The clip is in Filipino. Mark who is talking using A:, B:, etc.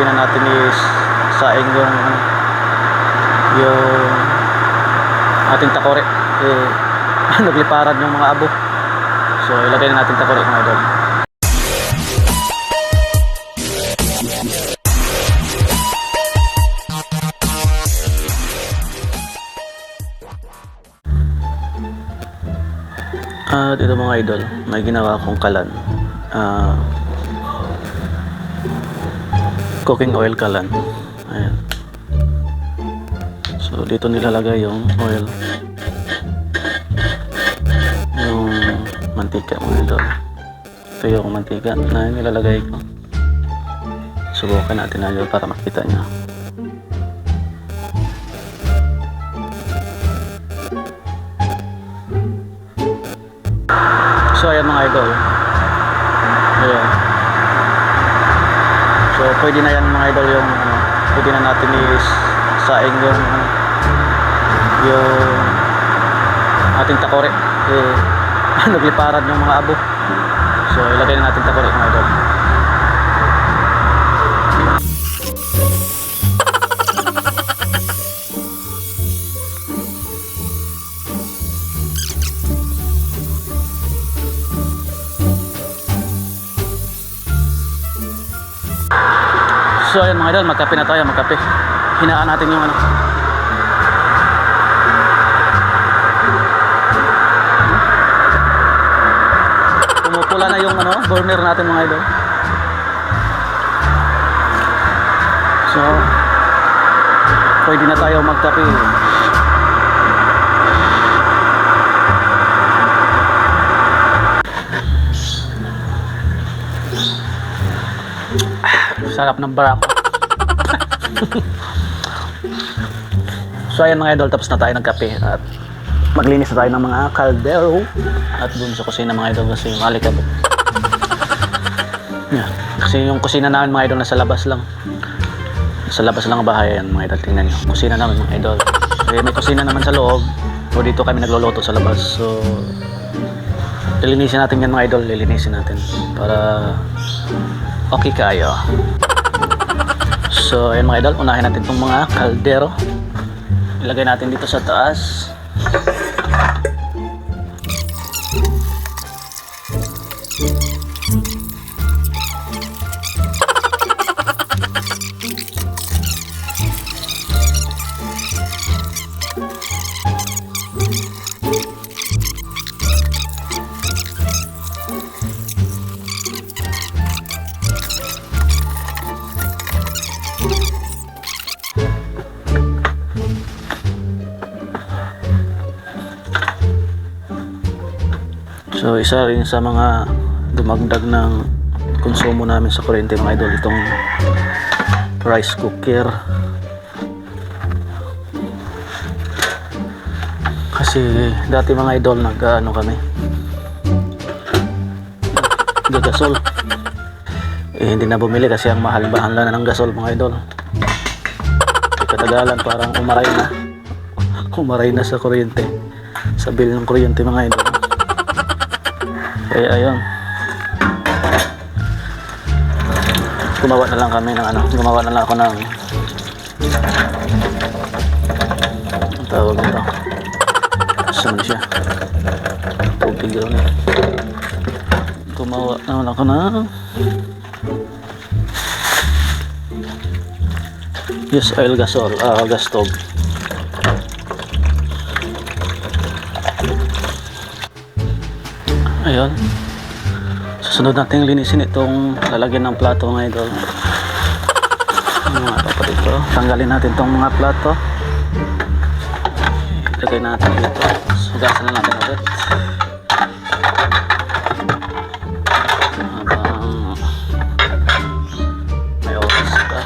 A: na natin is saing yung ating takore nagliparan yung mga abo, so ilagay na natin takore mga idol. At ito mga idol, may ginawa akong kalan, cooking oil kalan. Ayan. So dito nilalagay yung oil, yung mantika mga idol. Ito yung mantika na nilalagay ko. Subukan natin na para makita nyo. So ayan mga idol, ayan. So pwede na yan mga idol, yung pwede na natin is saing yung ating takore nagliparan yung mga abo, so ilagay na natin takore mga idol. So ayan mga idol, magkape na tayo, magkape. Hinaan natin yung pumupula na yung burner natin mga idol. So pwede na tayo magkape. Sarap ng barako. So ayan mga idol, tapos na tayo ng kape at maglinis na tayo ng mga kaldero at dun sa kusina mga idol, kasi yung alikabok. Yeah. Kasi yung kusina namin mga idol nasa labas lang. Sa labas lang ang bahay. Ayan mga idol, tingnan nyo. Kusina namin mga idol. Eh, may kusina naman sa loob. O dito kami nagluluto sa labas. So lilinisin natin yan mga idol, lilinisin natin para okay kayo. So ayan mga idol, unahin natin itong mga kaldero. Ilagay natin dito sa taas. So isa rin sa mga dumagdag ng konsumo namin sa kuryente mga idol, itong rice cooker. Kasi dati mga idol kami gagasol, hindi na bumili kasi ang mahal-mahal na ng gasol mga idol. Katagalan parang umaray na sa kuryente, sa bill ng kuryente mga idol. Kaya ayun, gumawa na lang ako ng ang tawag nito, saan siya, tubig yun eh. Gumawa na lang ako ng use oil gas stove. Ayun, susunod natin linisin itong lalagyan ng plato mga idol. Mga dapat ito, tanggalin natin itong mga plato, ilagay natin dito, sugasan na natin ulit habang may oras pa.